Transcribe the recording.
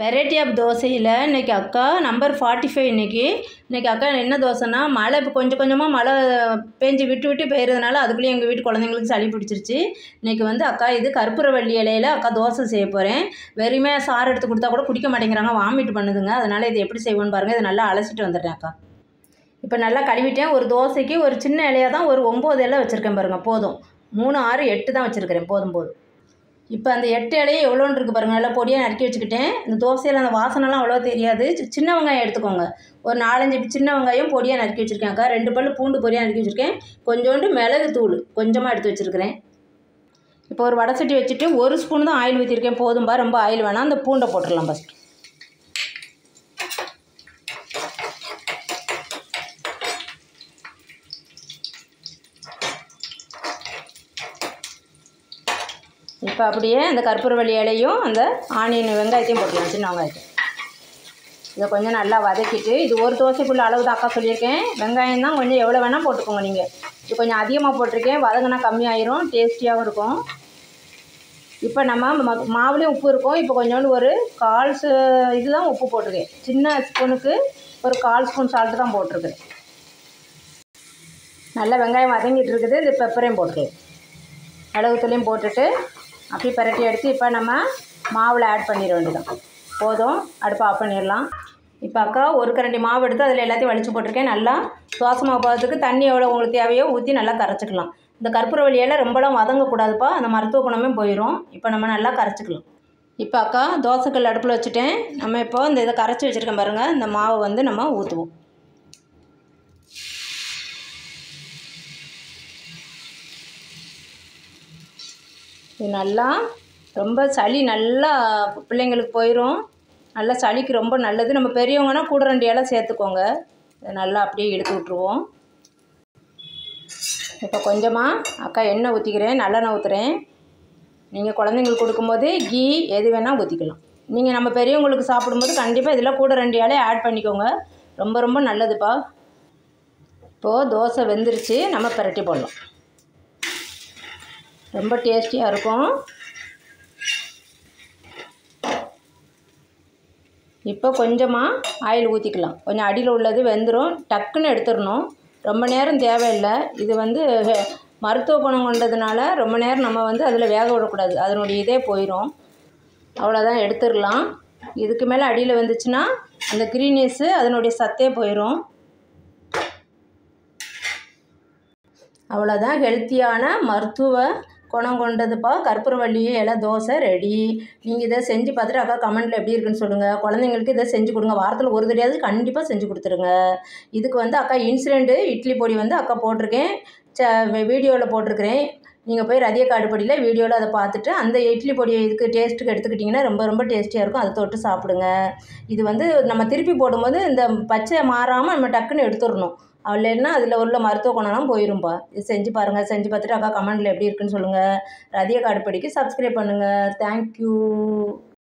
Variety of தோசையில் இன்றைக்கி அக்கா number 45 இன்றைக்கி அக்கா என்ன தோசைன்னா மழை இப்போ கொஞ்சம் கொஞ்சமாக மழை பேஞ்சு விட்டு விட்டு பெய்கிறதுனால அதுக்குள்ளேயும் எங்கள் வீட்டு குழந்தைங்களுக்கு சளி பிடிச்சிருச்சு. இன்றைக்கி வந்து அக்கா இது கற்பூரவள்ளி இலையில் அக்கா தோசை செய்ய போகிறேன். வெறுமே சாறு எடுத்து கொடுத்தா கூட குடிக்க மாட்டேங்கிறாங்க, வாமிட் பண்ணுதுங்க. அதனால் இது எப்படி செய்வோன்னு பாருங்கள். இதை நல்லா அலசிட்டு வந்துடுறேன் அக்கா. இப்போ நல்லா கழுவிட்டேன். ஒரு தோசைக்கு ஒரு சின்ன இலையாக தான் ஒரு 9 இலை வச்சுருக்கேன் பாருங்கள். போதும். 3, 6, 8 தான் வச்சுருக்கிறேன். போதும். இப்போ அந்த 8 இலையும் எவ்வளோன்னு இருக்குது பாருங்கள். நல்லா பொடியாக நறுக்கி வச்சுக்கிட்டேன். இந்த தோசையில் அந்த வாசனைலாம் அவ்வளோ தெரியாது. சின்ன வெங்காயம் எடுத்துக்கோங்க. ஒரு 4, 5 சின்ன வெங்காயம் பொடியாக நறுக்கி வச்சுருக்கேன் அக்கா. 2 பல் பூண்டு பொடியாக நறுக்கி வச்சுருக்கேன். கொஞ்சோண்டு மிளகு தூள் கொஞ்சமாக எடுத்து வச்சுருக்கிறேன். இப்போ ஒரு வடை சட்டி வச்சுட்டு 1 ஸ்பூன் தான் ஆயில் ஊற்றிருக்கேன். போதும்பா, ரொம்ப ஆயில் வேணாம். அந்த பூண்டை போட்டுடலாம் ஃபஸ்ட்டு. இப்போ அப்படியே அந்த கற்பூரவள்ளி இலையும் அந்த ஆனியன் வெங்காயத்தையும் போட்டுக்கலாம், சின்ன வெங்காயத்தை. இதை கொஞ்சம் நல்லா வதக்கிட்டு, இது ஒரு தோசைக்குள்ள அளவு தான் அக்கா சொல்லியிருக்கேன். வெங்காயம் தான் கொஞ்சம் எவ்வளோ வேணால் போட்டுக்கோங்க நீங்கள். இது கொஞ்சம் அதிகமாக போட்டிருக்கேன், வதங்கினா கம்மியாயிரும், டேஸ்டியாகவும் இருக்கும். இப்போ நம்ம மாவுலேயும் உப்பு இருக்கும். இப்போ கொஞ்சோண்டு ஒரு 1/4 இதுதான் உப்பு போட்டிருக்கேன். சின்ன ஸ்பூனுக்கு ஒரு 1/4 ஸ்பூன் சால்ட்டு தான் போட்டிருக்கேன். நல்லா வெங்காயம் வதங்கிட்டு இருக்குது. இது பெப்பரையும் போட்டுருக்கேன், மிளகுத்தூளையும் போட்டுட்டு அப்படியே பரட்டி எடுத்து இப்போ நம்ம மாவில் ஆட் பண்ணிட வேண்டியதான். போதும், அடுப்பை ஆஃப் பண்ணிடலாம். இப்போ அக்கா ஒரு கரண்டி மாவு எடுத்து அதில் எல்லாத்தையும் வலிச்சு போட்டிருக்கேன். நல்லா தோசை மாவு பார்த்துக்கு தண்ணி எவ்வளோ உங்களுக்கு தேவையோ ஊற்றி நல்லா கரைச்சிக்கலாம். இந்த கற்பூரவள்ளி இலை ரொம்பலாம் வதங்கக்கூடாதுப்பா, அந்த மருத்துவ குணமே போயிடும். இப்போ நம்ம நல்லா கரைச்சிக்கலாம். இப்போ அக்கா தோசைக்கல் அடுப்பில் வச்சுட்டேன். நம்ம இப்போ இந்த இதை கரைச்சி வச்சுருக்கேன் பாருங்கள். இந்த மாவை வந்து நம்ம ஊற்றுவோம். இது நல்லா ரொம்ப சளி நல்லா பிள்ளைங்களுக்கு போயிடும். நல்லா சளிக்கு ரொம்ப நல்லது. நம்ம பெரியவங்கன்னா கூட 2 இலை சேர்த்துக்கோங்க. இதை நல்லா அப்படியே இழுத்து விட்ருவோம். இப்போ கொஞ்சமாக அக்கா எண்ணெய் ஊற்றிக்கிறேன், நல்லெண்ணெய் ஊற்றுறேன். நீங்கள் குழந்தைங்களுக்கு கொடுக்கும்போது கீ எது வேணால் ஊற்றிக்கலாம். நீங்கள் நம்ம பெரியவங்களுக்கு சாப்பிடும்போது கண்டிப்பாக இதில் கூட 2 இலையை ஆட் பண்ணிக்கோங்க. ரொம்ப ரொம்ப நல்லதுப்பா. இப்போது தோசை வெந்துருச்சு, நம்ம பிரட்டி போடலாம். ரொம்ப டேஸ்டியாக இருக்கும். இப்போ கொஞ்சமாக ஆயில் ஊற்றிக்கலாம். கொஞ்சம் அடியில் உள்ளது வெந்துடும், டக்குன்னு எடுத்துடணும். ரொம்ப நேரம் தேவையில்லை. இது வந்து மருத்துவ குணம் கொண்டதுனால ரொம்ப நேரம் நம்ம வந்து அதில் வேக விடக்கூடாது, அதனுடைய இதே போயிடும். அவ்வளோதான், எடுத்துடலாம். இதுக்கு மேலே அடியில் வந்துச்சுன்னா அந்த க்ரீனஸ்ஸு அதனுடைய சத்தே போயிடும். அவ்வளோதான், ஹெல்த்தியான மருத்துவ குணம் கொண்டதுப்பா கற்பூரவள்ளி இலை தோசை ரெடி. நீங்கள் இதை செஞ்சு பார்த்துட்டு அக்கா கமெண்ட்டில் எப்படி இருக்குன்னு சொல்லுங்கள். குழந்தைங்களுக்கு இதை செஞ்சு கொடுங்க. வாரத்தில் ஒரு தடையாவது கண்டிப்பாக செஞ்சு கொடுத்துருங்க. இதுக்கு வந்து அக்கா இன்ஸ்டன்ட்டு இட்லி பொடி வந்து அக்கா போட்டிருக்கேன், வீடியோவில் போட்டிருக்கிறேன். நீங்கள் போய் ரதிய காடுபடியில் வீடியோவில் அதை பார்த்துட்டு அந்த இட்லி பொடியை இதுக்கு டேஸ்ட்டுக்கு எடுத்துக்கிட்டிங்கன்னா ரொம்ப ரொம்ப டேஸ்டியாக இருக்கும். அதை தொட்டு சாப்பிடுங்க. இது வந்து நம்ம திருப்பி போடும்போது இந்த பச்சை மாறாமல் நம்ம டக்குன்னு எடுத்துடணும். இல்லைன்னா அதில் உள்ள மருத்துவ குணம்லாம் போயிரும்பா. இது செஞ்சு பாருங்கள். செஞ்சு பார்த்துட்டு அக்கா கமெண்ட்டில் எப்படி இருக்குன்னு சொல்லுங்கள். ரதிய காடுபடிக்கு சப்ஸ்கிரைப் பண்ணுங்கள். தேங்க்யூ.